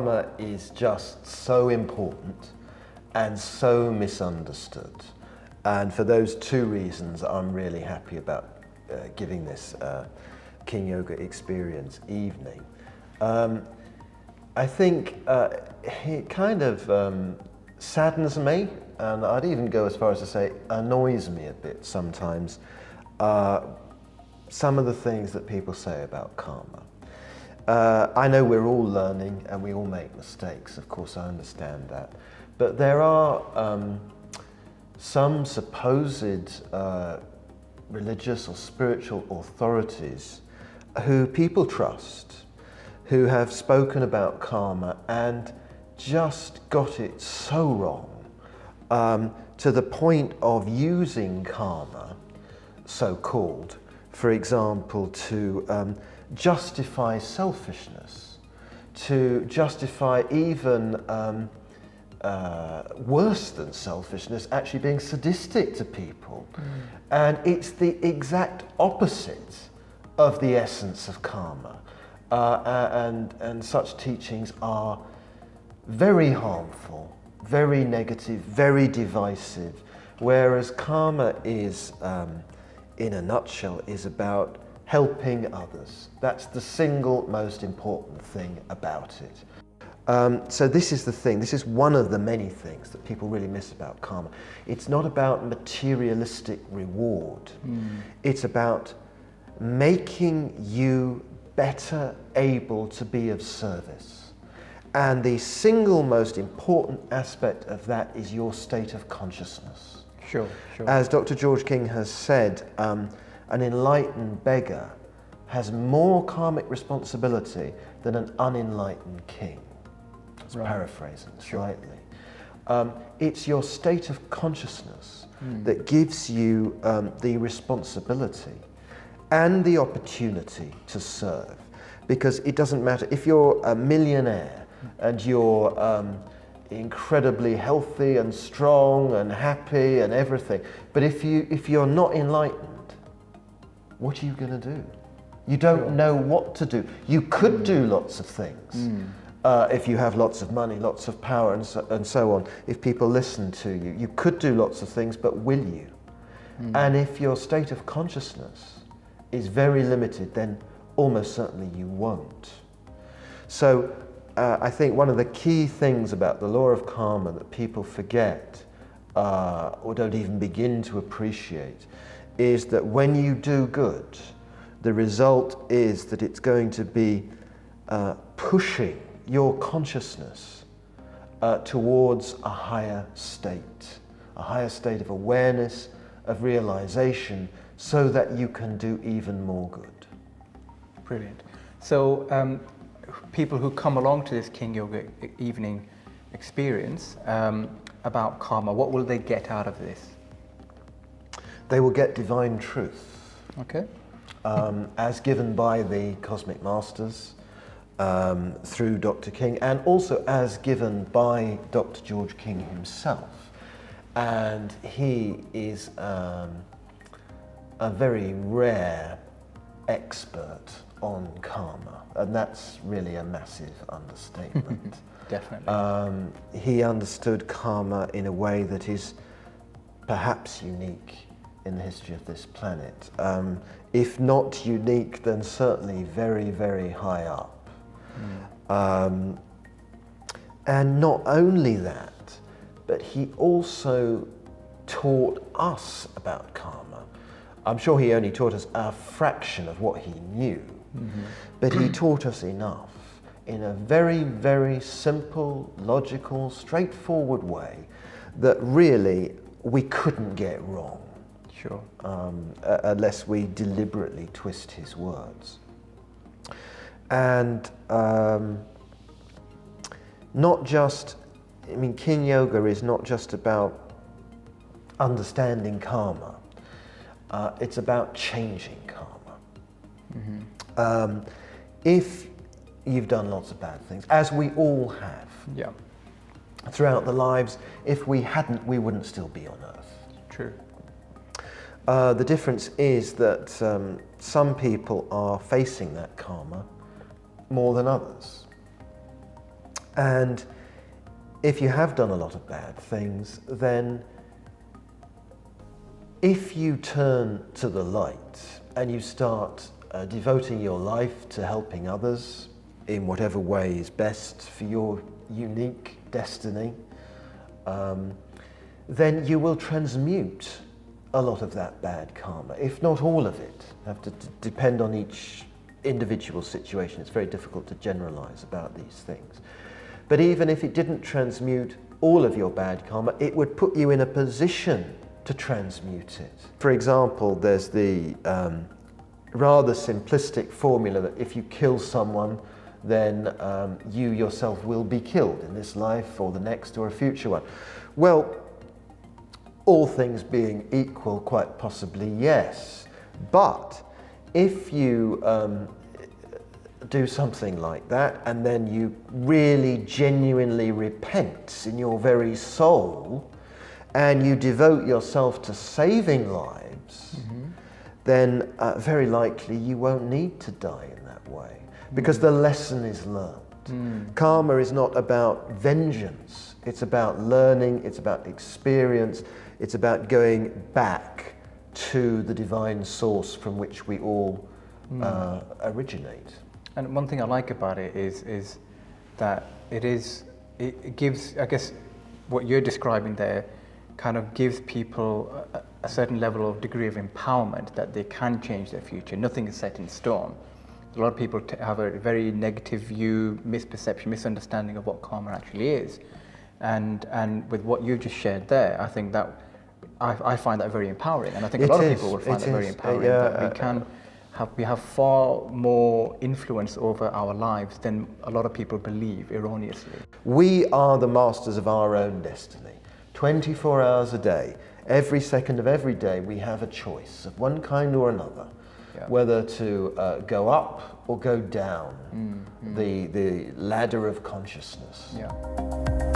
karma is just so important and so misunderstood. And for those two reasons, I'm really happy about giving this King Yoga Experience evening. I think it kind of saddens me, and I'd even go as far as to say annoys me a bit sometimes, some of the things that people say about karma. I know we're all learning and we all make mistakes, of course I understand that, but there are some supposed religious or spiritual authorities who people trust, who have spoken about karma and just got it so wrong, to the point of using karma, so-called, for example, to justify selfishness, to justify even worse than selfishness, actually being sadistic to people. And it's the exact opposite of the essence of karma. And such teachings are very harmful, very negative, very divisive, whereas karma is, in a nutshell, is about helping others. That's the single most important thing about it. So this is the thing, this is one of the many things that people really miss about karma. It's not about materialistic reward. It's about making you better able to be of service. And the single most important aspect of that is your state of consciousness. Sure. As Dr. George King has said, an enlightened beggar has more karmic responsibility than an unenlightened king. That's paraphrasing slightly. It's your state of consciousness that gives you the responsibility and the opportunity to serve. Because it doesn't matter, if you're a millionaire and you're incredibly healthy and strong and happy and everything, but if you're not enlightened, what are you going to do? You don't know what to do. You could do lots of things if you have lots of money, lots of power and so on. If people listen to you, you could do lots of things, but will you? And if your state of consciousness is very limited, then almost certainly you won't. So I think one of the key things about the law of karma that people forget or don't even begin to appreciate is that when you do good, the result is that it's going to be pushing your consciousness towards a higher state of awareness, of realization, so that you can do even more good. Brilliant. So people who come along to this King Yoga evening experience about karma, what will they get out of this? They will get divine truth. Okay. As given by the Cosmic Masters through Dr. King, and also as given by Dr. George King himself. And he is a very rare expert on karma, and that's really a massive understatement. Definitely. He understood karma in a way that is perhaps unique in the history of this planet. If not unique, then certainly very, very high up. And not only that, but he also taught us about karma. I'm sure he only taught us a fraction of what he knew, but he taught us enough in a very, very simple, logical, straightforward way that really we couldn't get wrong. Sure. Unless we deliberately twist his words. And not just, I mean, King Yoga is not just about understanding karma. It's about changing karma. If you've done lots of bad things, as we all have, throughout the lives, if we hadn't, we wouldn't still be on Earth. True. The difference is that some people are facing that karma more than others. And if you have done a lot of bad things, then if you turn to the light and you start devoting your life to helping others in whatever way is best for your unique destiny, then you will transmute a lot of that bad karma, if not all of it. You have to depend on each individual situation. It's very difficult to generalize about these things. But even if it didn't transmute all of your bad karma, it would put you in a position to transmute it. For example, there's the rather simplistic formula that if you kill someone, then you yourself will be killed in this life or the next or a future one. Well, all things being equal, quite possibly yes. But if you do something like that and then you really genuinely repent in your very soul and you devote yourself to saving lives, then very likely you won't need to die in that way, because the lesson is learned. Karma is not about vengeance, it's about learning, it's about experience, it's about going back to the divine source from which we all originate. And one thing I like about it is that it gives, I guess, what you're describing there kind of gives people a certain level of degree of empowerment that they can change their future. Nothing is set in stone. A lot of people have a very negative view, misperception, misunderstanding of what karma actually is. And with what you just shared there, I think that I find that very empowering, and I think a lot of people will find that very empowering. That we have far more influence over our lives than a lot of people believe erroneously. We are the masters of our own destiny. 24 hours a day, every second of every day, we have a choice of one kind or another, whether to go up or go down the ladder of consciousness. Yeah.